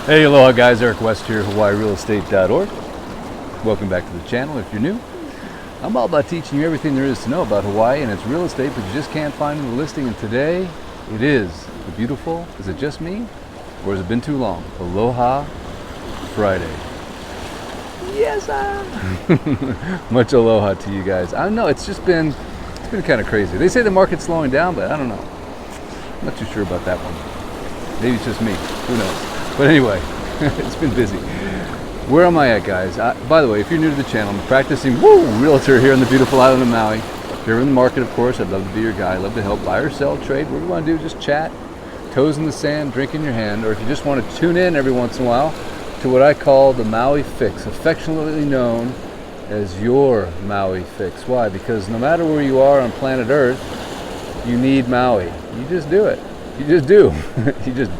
Hey, aloha guys, Eric West here, HawaiiRealEstate.org. Welcome back to the channel if you're new. I'm all about teaching you everything there is to know about Hawaii and its real estate, but you just can't find the listing. And today, it is the beautiful, is it just me? Or has it been too long? Aloha Friday. Yes, sir. Much aloha to you guys. I don't know, it's been kind of crazy. They say the market's slowing down, but I don't know. I'm not too sure about that one. Maybe it's just me, who knows? But anyway, it's been busy. Where am I at, guys? By the way, if you're new to the channel, I'm a practicing realtor here on the beautiful island of Maui. If you're in the market, of course, I'd love to be your guy. I'd love to help buy or sell, trade. What we want to do is just chat, toes in the sand, drink in your hand, or if you just want to tune in every once in a while to what I call the Maui Fix, affectionately known as your Maui Fix. Why? Because no matter where you are on planet Earth, you need Maui. You just do it. You just do. You just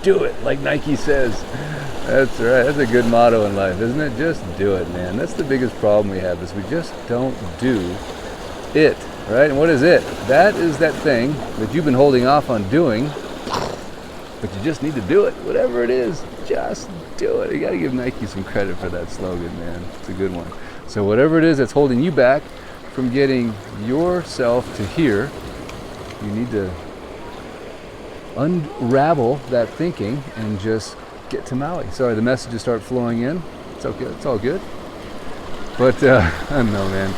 do it, like Nike says. That's right. That's a good motto in life, isn't it? Just do it, man. That's the biggest problem we have, is we just don't do it, right? And what is it? That is that thing that you've been holding off on doing, but you just need to do it. Whatever it is, just do it. You got to give Nike some credit for that slogan, man. It's a good one. So whatever it is that's holding you back from getting yourself to here, you need to unravel that thinking and just get to Maui. Sorry, the messages start flowing in. It's okay. It's all good. But I don't know, man.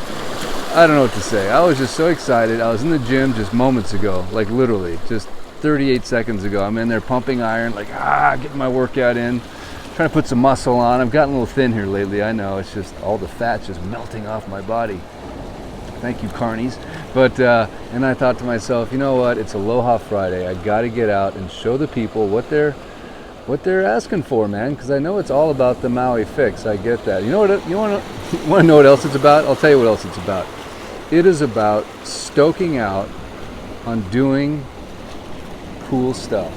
I don't know what to say. I was just so excited. I was in the gym just moments ago, like literally just 38 seconds ago. I'm in there pumping iron, like getting my workout in, trying to put some muscle on. I've gotten a little thin here lately. I know, it's just all the fat's just melting off my body. Thank you, carnies. But and I thought to myself, you know what? It's Aloha Friday. I got to get out and show the people what they're asking for, man. Because I know it's all about the Maui Fix. I get that. You know what? You want to know what else it's about? I'll tell you what else it's about. It is about stoking out on doing cool stuff,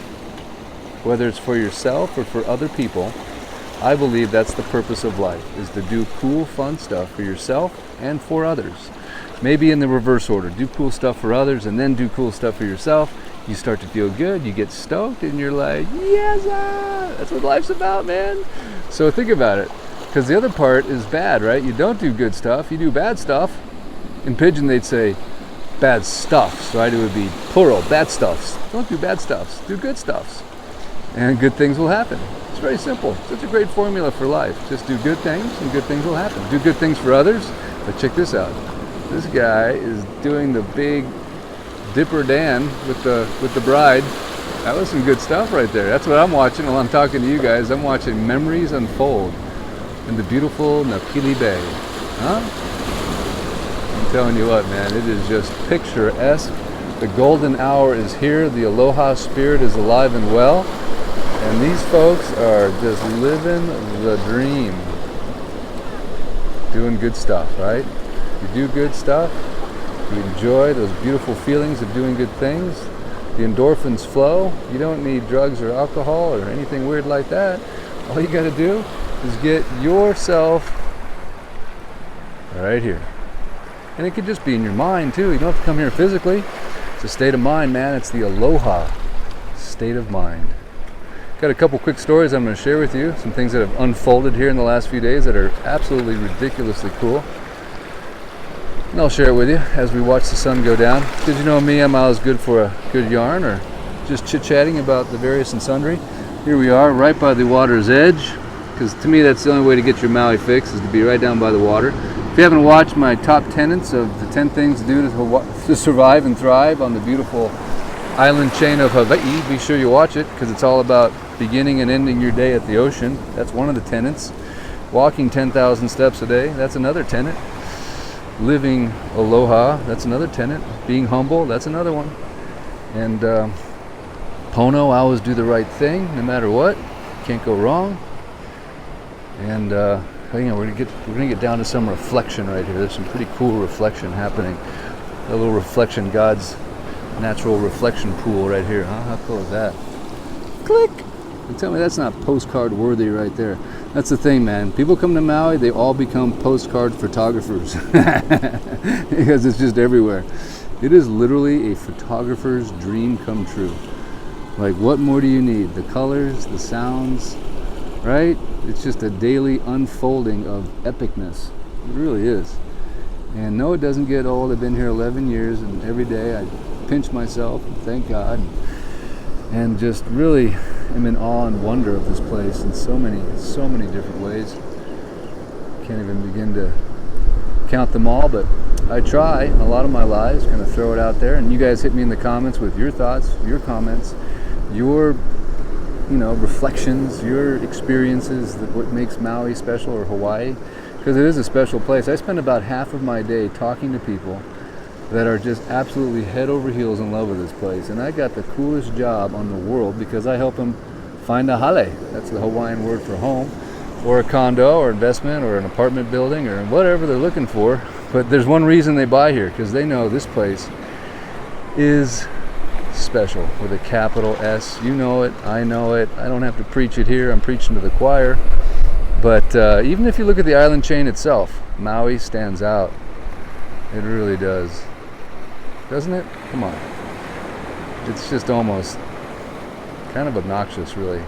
whether it's for yourself or for other people. I believe that's the purpose of life: is to do cool, fun stuff for yourself and for others. Maybe in the reverse order. Do cool stuff for others and then do cool stuff for yourself. You start to feel good, you get stoked, and you're like, yes, that's what life's about, man. So think about it, because the other part is bad, right? You don't do good stuff, you do bad stuff. In Pidgin they'd say bad stuffs, right? It would be plural, bad stuffs. Don't do bad stuffs, do good stuffs. And good things will happen. It's very simple. Such a great formula for life. Just do good things and good things will happen. Do good things for others, but check this out. This guy is doing the big Dipper Dan with the bride. That was some good stuff right there. That's what I'm watching while I'm talking to you guys. I'm watching memories unfold in the beautiful Napili Bay. Huh? I'm telling you what, man, it is just picturesque. The golden hour is here. The Aloha spirit is alive and well. And these folks are just living the dream. Doing good stuff, right? You do good stuff, you enjoy those beautiful feelings of doing good things, the endorphins flow. You don't need drugs or alcohol or anything weird like that. All you got to do is get yourself right here. And it could just be in your mind too. You don't have to come here physically. It's a state of mind, man. It's the Aloha state of mind. Got a couple quick stories I'm going to share with you. Some things that have unfolded here in the last few days that are absolutely ridiculously cool. And I'll share it with you as we watch the sun go down. Did you know me? I'm always good for a good yarn or just chit-chatting about the various and sundry. Here we are, right by the water's edge, because to me that's the only way to get your Maui Fix, is to be right down by the water. If you haven't watched my top tenets of the 10 things to do to survive and thrive on the beautiful island chain of Hawaii, be sure you watch it, because it's all about beginning and ending your day at the ocean. That's one of the tenets. Walking 10,000 steps a day, that's another tenet. Living aloha, that's another tenet. Being humble, that's another one. And Pono, I always do the right thing no matter what. Can't go wrong. And we're gonna get down to some reflection right here. There's some pretty cool reflection happening. A little reflection, God's natural reflection pool right here. Huh? How cool is that? Click. And tell me that's not postcard worthy right there. That's the thing, man. People come to Maui, they all become postcard photographers because it's just everywhere. It is literally a photographer's dream come true. Like, what more do you need? The colors, the sounds, right? It's just a daily unfolding of epicness. It really is. And no, it doesn't get old. I've been here 11 years, and every day I pinch myself and thank God, and just really am in awe and wonder of this place in so many different ways. Can't even begin to count them all, but I try a lot of my lives, kind of throw it out there, and you guys hit me in the comments with your thoughts, your comments, your reflections, your experiences, what makes Maui special, or Hawaii, because it is a special place. I spend about half of my day talking to people that are just absolutely head over heels in love with this place, and I got the coolest job on the world because I help them find a hale. That's the Hawaiian word for home, or a condo, or investment, or an apartment building, or whatever they're looking for. But there's one reason they buy here, because they know this place is special, with a capital S. You know it, I know it. I don't have to preach it here, I'm preaching to the choir. But even if you look at the island chain itself, Maui stands out. It really does. Doesn't it? Come on. It's just almost kind of obnoxious, really,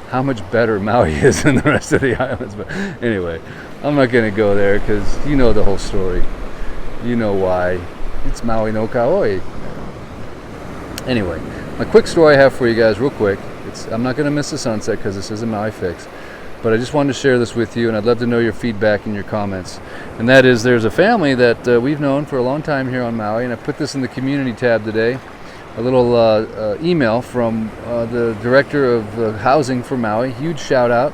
how much better Maui is than the rest of the islands. But anyway, I'm not going to go there because you know the whole story. You know why. It's Maui no Kauai. Anyway, a quick story I have for you guys real quick. I'm not going to miss the sunset because this is a Maui fix. But I just wanted to share this with you, and I'd love to know your feedback and your comments. And that is, there's a family that we've known for a long time here on Maui, and I put this in the community tab today. A little email from the director of housing for Maui. Huge shout out.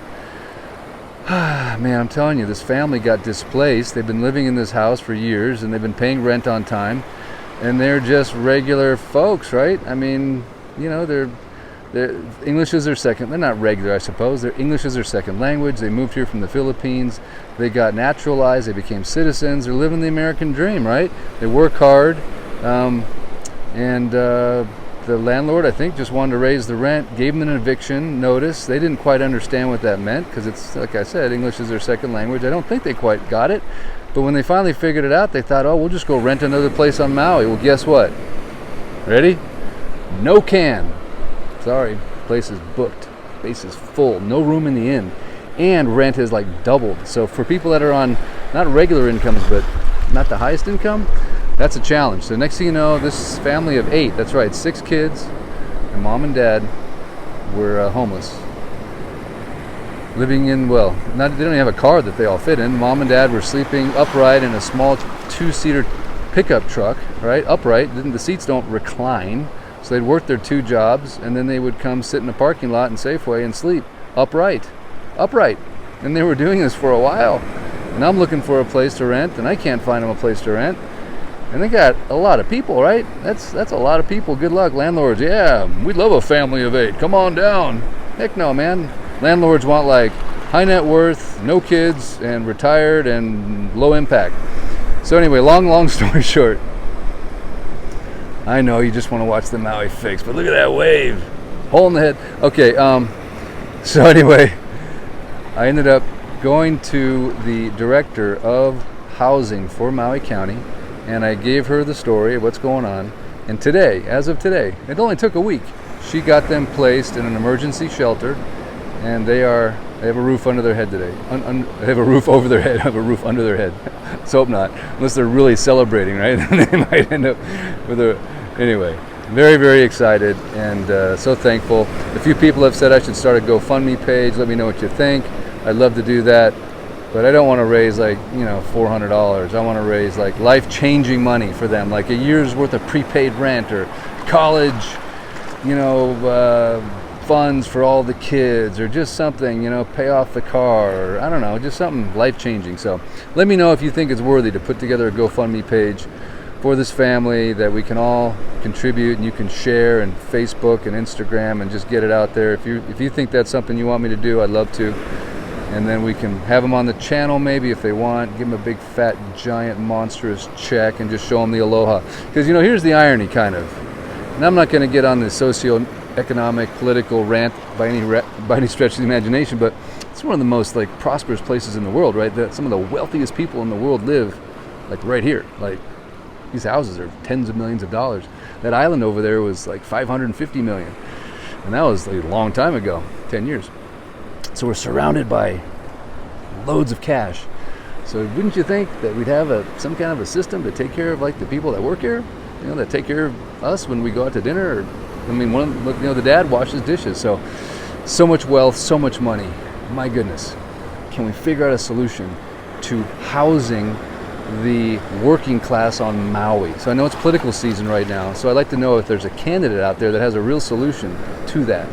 Man, I'm telling you, this family got displaced. They've been living in this house for years, and they've been paying rent on time. And they're just regular folks, right? I mean, they're English is their second. They're not regular, I suppose. Their English is their second language. They moved here from the Philippines. They got naturalized. They became citizens. They're living the American dream, right? They work hard, and the landlord, I think, just wanted to raise the rent. Gave them an eviction notice. They didn't quite understand what that meant because it's, like I said, English is their second language. I don't think they quite got it. But when they finally figured it out, they thought, oh, we'll just go rent another place on Maui. Well, guess what? Ready? No can. Sorry, place is booked. Space is full. No room in the inn. And rent has like doubled. So for people that are on not regular incomes, but not the highest income, that's a challenge. So next thing you know, this family of 8, that's right, 6 kids, and mom and dad were homeless. Living in, they don't even have a car that they all fit in. Mom and dad were sleeping upright in a small 2-seater pickup truck, right? Upright. The seats don't recline. So they'd work their 2 jobs, and then they would come sit in a parking lot in Safeway and sleep upright. And they were doing this for a while. And I'm looking for a place to rent, and I can't find them a place to rent. And they got a lot of people, right? That's a lot of people. Good luck, landlords. Yeah, we'd love a family of 8. Come on down. Heck no, man. Landlords want like high net worth, no kids, and retired and low impact. So anyway, long story short, I know you just want to watch the Maui fix, but look at that wave. Hole in the head. Okay, so anyway, I ended up going to the director of housing for Maui County, and I gave her the story of what's going on. And today, as of today, it only took a week, she got them placed in an emergency shelter, and they have a roof under their head today. They have a roof over their head, have a roof under their head. Let's hope not, unless they're really celebrating, right? They might end up with anyway, very, very excited and so thankful. A few people have said I should start a GoFundMe page. Let me know what you think. I'd love to do that, but I don't want to raise like, $400. I want to raise like life-changing money for them, like a year's worth of prepaid rent or college, funds for all the kids, or just something, pay off the car, or I don't know, just something life-changing. So let me know if you think it's worthy to put together a GoFundMe page for this family that we can all contribute, and you can share and Facebook and Instagram and just get it out there. If you think that's something you want me to do, I'd love to. And then we can have them on the channel maybe if they want, give them a big fat giant monstrous check and just show them the aloha. Because here's the irony, kind of, and I'm not going to get on the socio-economic political rant by any stretch of the imagination, but it's one of the most like prosperous places in the world, right? That some of the wealthiest people in the world live like right here. Like, these houses are tens of millions of dollars. That island over there was like 550 million. And that was a long time ago, 10 years. So we're surrounded by loads of cash. So wouldn't you think that we'd have some kind of a system to take care of like the people that work here? You know, that take care of us when we go out to dinner? Or, I mean, the dad washes dishes. So much wealth, so much money. My goodness. Can we figure out a solution to housing the working class on Maui? So I know it's political season right now, so I'd like to know if there's a candidate out there that has a real solution to that.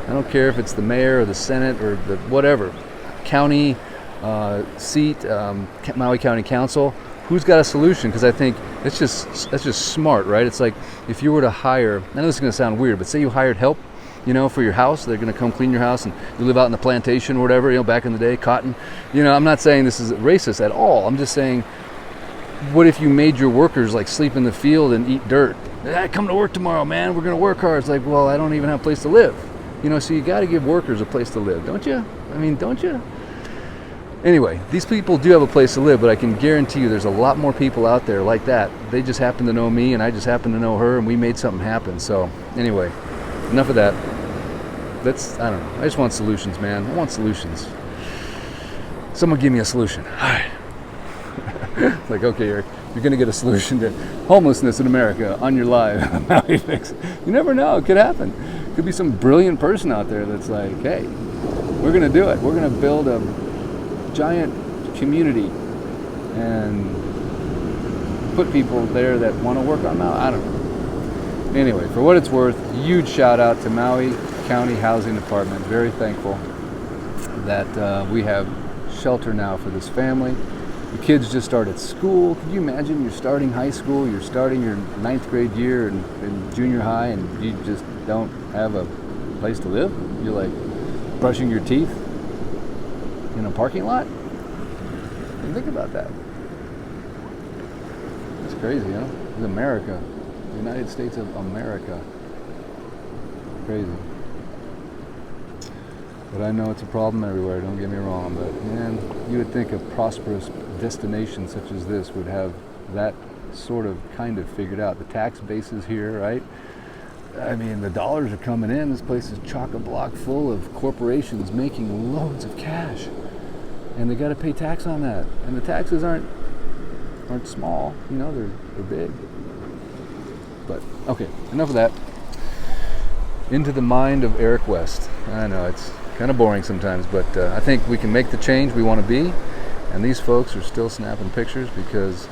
I don't care if it's the mayor or the Senate or the whatever, county seat, Maui County Council. Who's got a solution? Because I think that's just smart, right? It's like if you were to hire, I know this is going to sound weird, but say you hired help, you know, for your house. They're going to come clean your house, and you live out in the plantation or whatever, you know, back in the day, cotton. You know, I'm not saying this is racist at all. I'm just saying, what if you made your workers like sleep in the field and eat dirt? Come to work tomorrow, man. We're going to work hard. It's like, well, I don't even have a place to live. You know, so you got to give workers a place to live, don't you? I mean, don't you? Anyway, these people do have a place to live, but I can guarantee you there's a lot more people out there like that. They just happen to know me, and I just happen to know her, and we made something happen. So anyway, enough of that. I don't know. I just want solutions, man. I want solutions. Someone give me a solution. All right. It's like, okay, Eric, you're going to get a solution to homelessness in America on your live. Now you fix it. You never know. It could happen. Could be some brilliant person out there that's like, hey, we're going to do it. We're going to build a giant community and put people there that want to work on Maui. I don't know. Anyway, for what it's worth, huge shout out to Maui County Housing Department. Very thankful that we have shelter now for this family. The kids just started school. Could you imagine you're starting high school, you're starting your 9th grade year in junior high, and you just don't have a place to live? You're like brushing your teeth in a parking lot? Think about that. It's crazy, huh? It's America. The United States of America. Crazy. But I know it's a problem everywhere, don't get me wrong, but man, you would think a prosperous destination such as this would have that sort of kind of figured out. The tax base is here, right? I mean, the dollars are coming in. This place is chock-a-block full of corporations making loads of cash. And they got to pay tax on that. And the taxes aren't small, you know, they're big. But, okay, enough of that. Into the mind of Eric West. I know, it's kind of boring sometimes, but I think we can make the change we want to be. And these folks are still snapping pictures because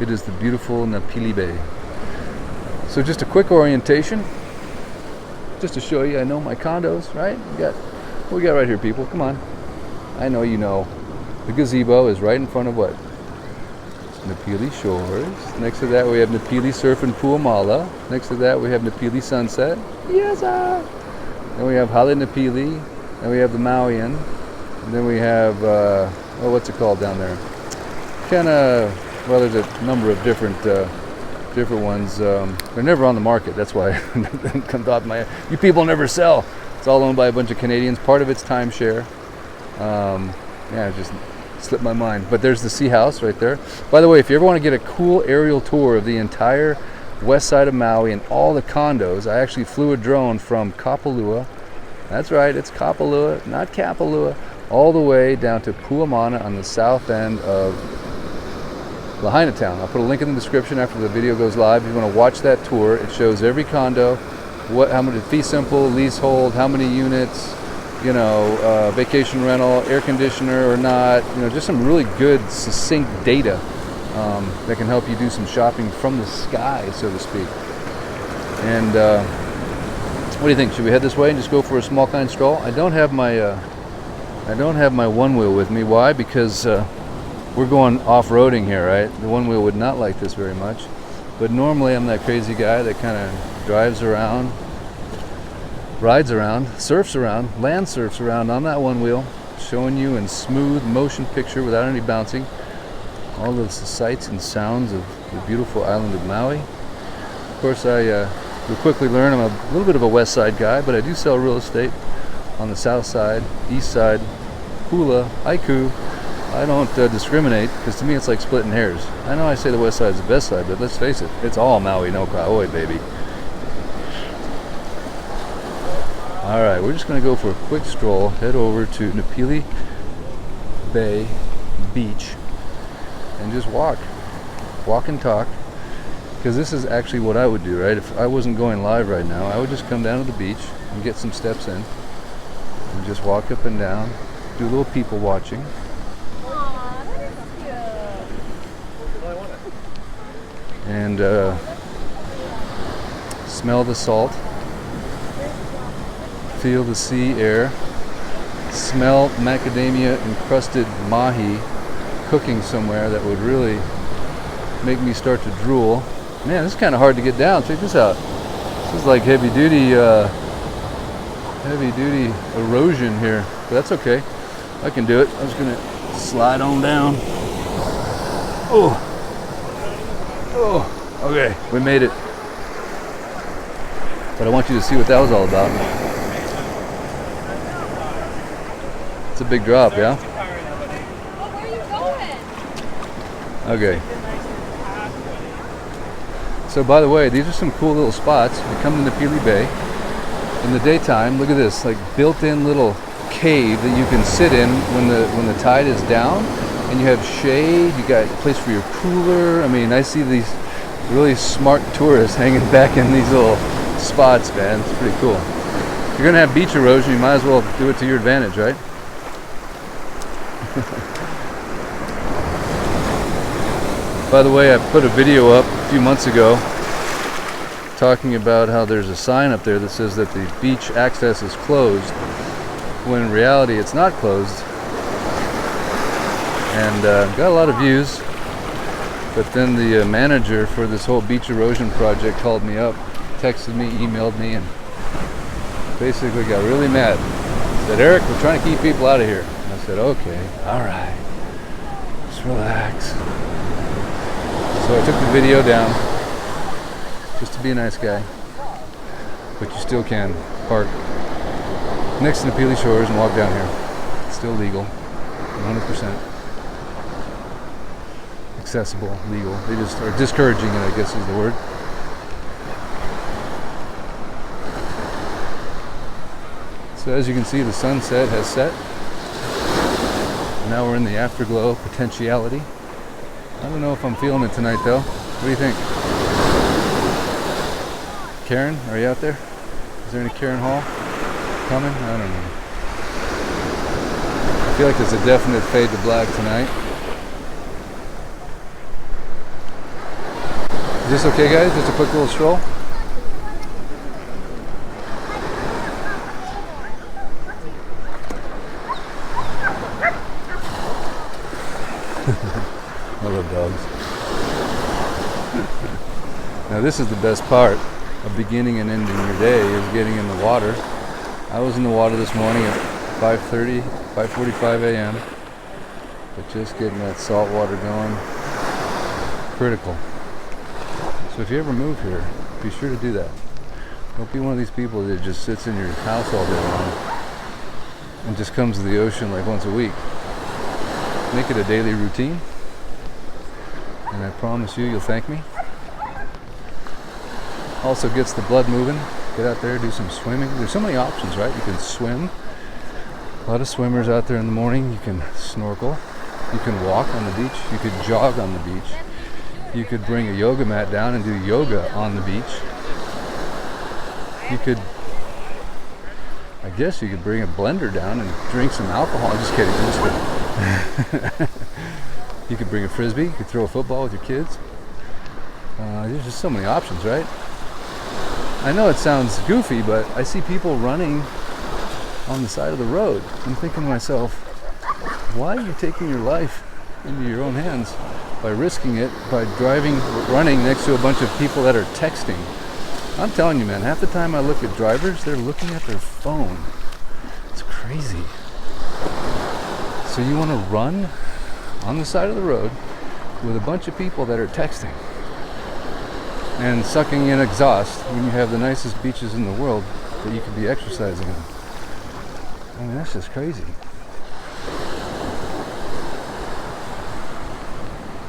it is the beautiful Napili Bay. So just a quick orientation, just to show you, I know my condos, right? What we got right here, people? Come on. I know you know. The gazebo is right in front of what? Napili Shores. Next to that we have Napili Surf and Puamala. Next to that we have Napili Sunset. Yes, Then we have Hale Napili. Then we have the Mauian. And then we have, what's it called down there? There's a number of different ones. They're never on the market. That's why it comes off my head. You people never sell. It's all owned by a bunch of Canadians. Part of it's timeshare. It just slipped my mind. But there's the Sea House right there. By the way, if you ever want to get a cool aerial tour of the entire west side of Maui and all the condos, I actually flew a drone from Kapalua. That's right, it's Kapalua, not Kapalua, all the way down to Puamana on the south end of Lahaina Town. I'll put a link in the description after the video goes live. If you want to watch that tour, it shows every condo, how many fee simple, leasehold, how many units, vacation rental, air conditioner or not, just some really good, succinct data that can help you do some shopping from the sky, so to speak. And what do you think? Should we head this way and just go for a small kind stroll? I don't have my one wheel with me. Why? Because we're going off-roading here, right? The one wheel would not like this very much. But normally I'm that crazy guy that kind of drives around, rides around, surfs around, land surfs around on that one wheel, showing you in smooth motion picture without any bouncing all of the sights and sounds of the beautiful island of Maui. Of course, you'll quickly learn I'm a little bit of a west side guy, but I do sell real estate on the south side, east side, hula, haiku. I don't discriminate, because to me it's like splitting hairs. I know I say the west side is the best side, but let's face it, it's all Maui no Kauai, baby. Alright, we're just going to go for a quick stroll, head over to Napili Bay Beach, and just walk and talk, because this is actually what I would do, right? If I wasn't going live right now, I would just come down to the beach and get some steps in, and just walk up and down, do a little people watching. Aww, that is cute. And smell the salt, feel the sea air, smell macadamia encrusted mahi cooking somewhere that would really make me start to drool. Man, this is kind of hard to get down. Check this out. This is like heavy duty erosion here, but that's okay. I can do it. I'm just gonna slide on down. Oh, okay, we made it. But I want you to see what that was all about. It's a big drop, yeah? Well, where are you going? Okay. So by the way, these are some cool little spots. You come to Napili Bay. In the daytime, look at this, like built-in little cave that you can sit in when the tide is down, and you have shade, you got a place for your cooler. I mean, I see these really smart tourists hanging back in these little spots, man. It's pretty cool. If you're gonna have beach erosion, you might as well do it to your advantage, right? By the way, I put a video up a few months ago talking about how there's a sign up there that says that the beach access is closed, when in reality it's not closed. And got a lot of views, but then the manager for this whole beach erosion project called me up, texted me, emailed me, and basically got really mad. Said, Eric, we're trying to keep people out of here. And I said, okay, all right, just relax. So I took the video down, just to be a nice guy, but you still can park next to the Napili Shores and walk down here. It's still legal, 100%. Accessible, legal. They just are discouraging it, I guess is the word. So as you can see, the sunset has set. Now we're in the afterglow potentiality. I don't know if I'm feeling it tonight though. What do you think? Karen, are you out there? Is there any Karen Hall coming? I don't know. I feel like there's a definite fade to black tonight. Is this okay, guys? Just a quick little stroll? I love dogs. Now this is the best part of beginning and ending your day, is getting in the water. I was in the water this morning at 5:45 a.m. But just getting that salt water going, critical. So if you ever move here, be sure to do that. Don't be one of these people that just sits in your house all day long and just comes to the ocean like once a week. Make it a daily routine, and I promise you'll thank me. Also gets the blood moving. Get out there, do some swimming. There's so many options, right? You can swim. A lot of swimmers out there in the morning. You can snorkel. You can walk on the beach. You could jog on the beach. You could bring a yoga mat down and do yoga on the beach. You could, I guess you could bring a blender down and drink some alcohol. I'm just kidding. I'm just kidding. You could bring a frisbee. You could throw a football with your kids. There's just so many options, right? I know it sounds goofy, but I see people running on the side of the road. I'm thinking to myself, why are you taking your life into your own hands by risking it by running next to a bunch of people that are texting? I'm telling you, man, half the time I look at drivers, they're looking at their phone. It's crazy. So you want to run on the side of the road with a bunch of people that are texting and sucking in exhaust when you have the nicest beaches in the world that you could be exercising on. I mean, that's just crazy.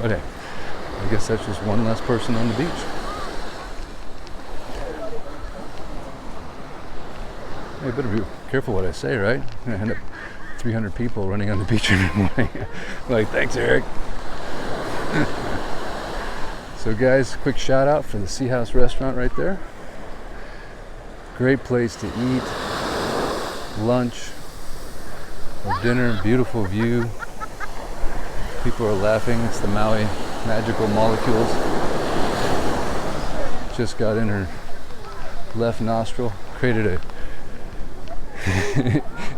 But hey, I guess that's just one less person on the beach. Hey, better be careful what I say, right? I'm gonna end up 300 people running on the beach every morning. Like, thanks, Eric. So guys, quick shout out for the Sea House restaurant right there. Great place to eat, lunch, or dinner, beautiful view. People are laughing. It's the Maui Magical Molecules. Just got in her left nostril, created a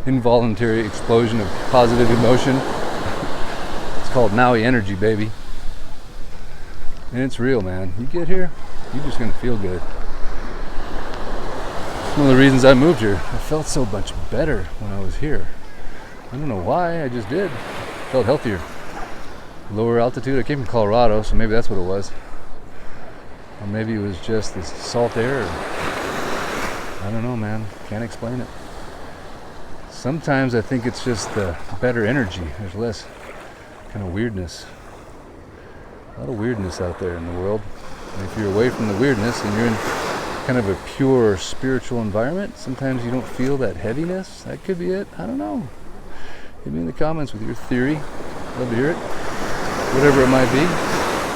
involuntary explosion of positive emotion. It's called Maui energy, baby. And it's real, man. You get here, you're just gonna feel good. It's one of the reasons I moved here. I felt so much better when I was here. I don't know why, I just did. Felt healthier. Lower altitude. I came from Colorado, so maybe that's what it was. Or maybe it was just the salt air. I don't know, man. Can't explain it. Sometimes I think it's just the better energy. There's less kind of weirdness. A lot of weirdness out there in the world. And if you're away from the weirdness and you're in kind of a pure spiritual environment, sometimes you don't feel that heaviness. That could be it. I don't know. Hit me in the comments with your theory. Love to hear it. Whatever it might be.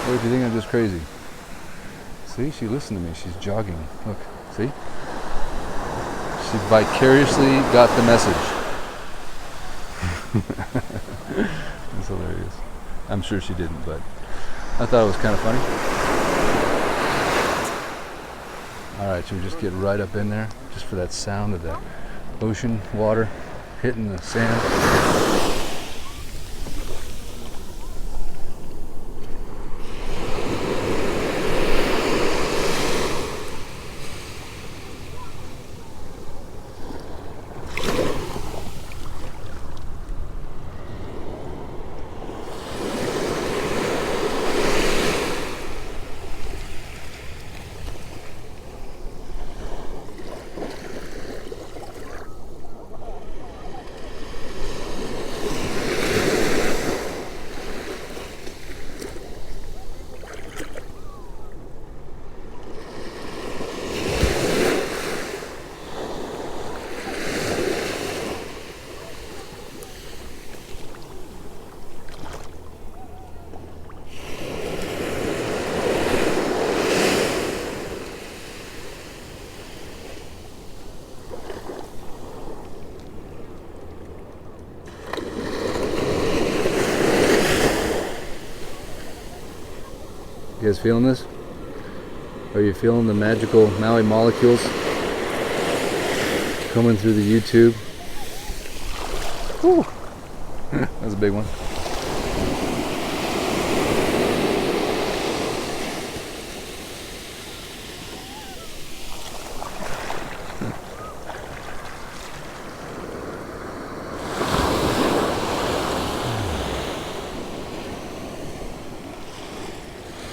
Or if you think I'm just crazy. See, she listened to me. She's jogging. Look, see? She vicariously got the message. That's hilarious. I'm sure she didn't, but I thought it was kind of funny. Alright, should we just get right up in there? Just for that sound of the ocean water hitting the sand. You guys feeling this? Are you feeling the magical Maui molecules coming through the YouTube? Whew. That was a big one.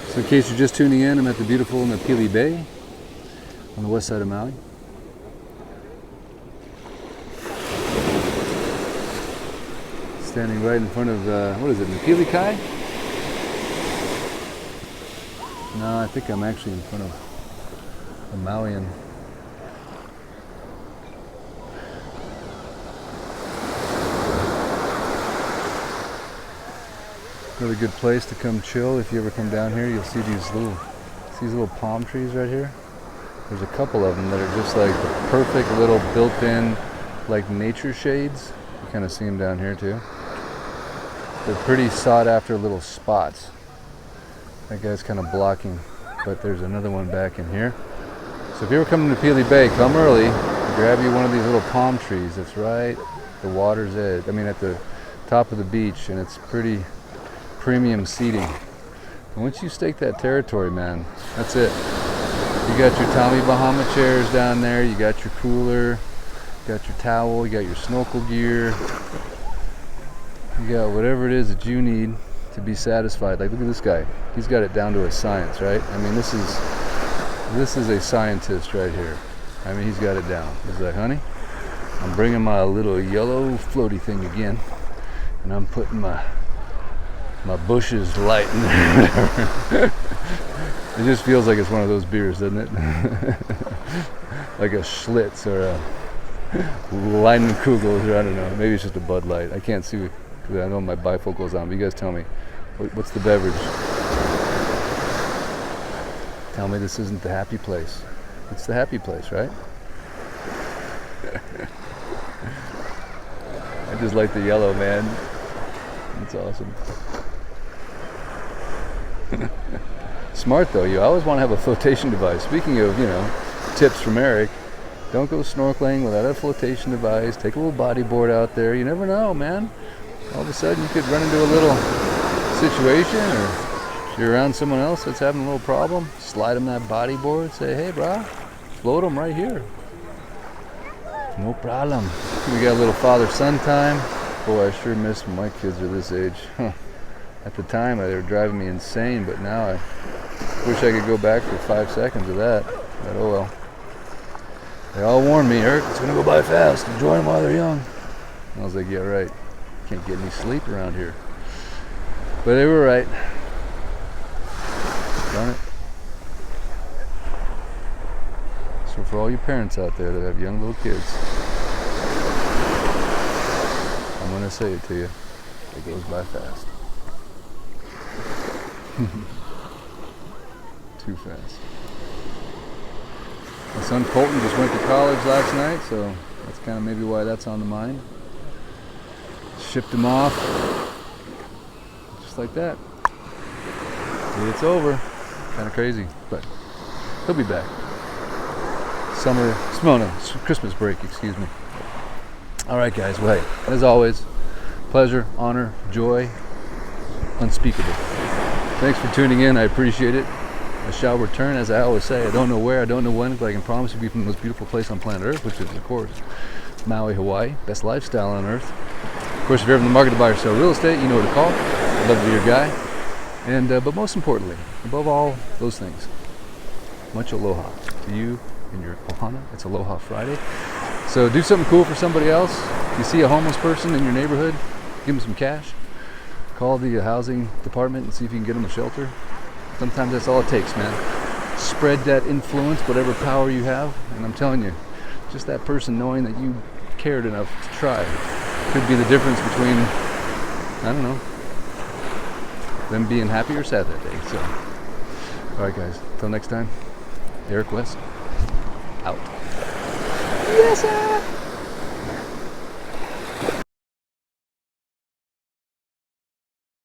So in case you're just tuning in, I'm at the beautiful Napili Bay on the west side of Maui. Standing right in front of, what is it, Napili Kai? No, I think I'm actually in front of a Mauian. Really good place to come chill. If you ever come down here, you'll see these little palm trees right here. There's a couple of them that are just like the perfect little built-in like nature shades. You kind of see them down here too. They're pretty sought after little spots. That guy's kind of blocking, but there's another one back in here. So if you ever come to Napili Bay, come early, grab you one of these little palm trees that's right at the water's edge. I mean at the top of the beach, and it's pretty premium seating. And once you stake that territory, man, that's it. You got your Tommy Bahama chairs down there, you got your cooler, you got your towel, you got your snorkel gear, you got whatever it is that you need to be satisfied. Like, look at this guy. He's got it down to a science, right? I mean, this is a scientist right here. I mean, he's got it down. He's like, honey, I'm bringing my little yellow floaty thing again, and I'm putting my bushes light in there, whatever. It just feels like it's one of those beers, doesn't it? Like a Schlitz or a Leinenkugels, or I don't know. Maybe it's just a Bud Light. I can't see because I know my bifocal's on. But you guys tell me, what's the beverage? Tell me this isn't the happy place. It's the happy place, right? I just like the yellow, man. That's awesome. Smart though, you always want to have a flotation device. Speaking of, tips from Eric, don't go snorkeling without a flotation device. Take a little bodyboard out there. You never know, man. All of a sudden you could run into a little situation, or if you're around someone else that's having a little problem, slide them that bodyboard, say, hey brah, float them right here. No problem. We got a little father-son time. Boy, I sure miss when my kids are this age. At the time, they were driving me insane, but now I wish I could go back for 5 seconds of that. But oh well. They all warned me, Eric, it's going to go by fast. Enjoy them while they're young. And I was like, yeah, right. Can't get any sleep around here. But they were right. Darn it. So for all you parents out there that have young little kids, I'm going to say it to you. It goes by fast. Too fast. My son Colton just went to college last night, so that's kind of maybe why that's on the mind. Shipped him off. Just like that. It's over. Kind of crazy, but he'll be back. Christmas break, excuse me. Alright guys, well hey, as always, pleasure, honor, joy, unspeakable. Thanks for tuning in, I appreciate it. I shall return, as I always say. I don't know where, I don't know when, but I can promise you be from the most beautiful place on planet Earth, which is, of course, Maui, Hawaii. Best lifestyle on Earth. Of course, if you're ever in the market to buy or sell real estate, you know who to call. I'd love to be your guy. And but most importantly, above all those things, much aloha to you and your ohana. It's Aloha Friday. So do something cool for somebody else. If you see a homeless person in your neighborhood, give them some cash. Call the housing department and see if you can get them a shelter. Sometimes that's all it takes, man. Spread that influence, whatever power you have. And I'm telling you, just that person knowing that you cared enough to try could be the difference between, I don't know, them being happy or sad that day. So, all right, guys. Until next time, Eric West, out. Yes, sir.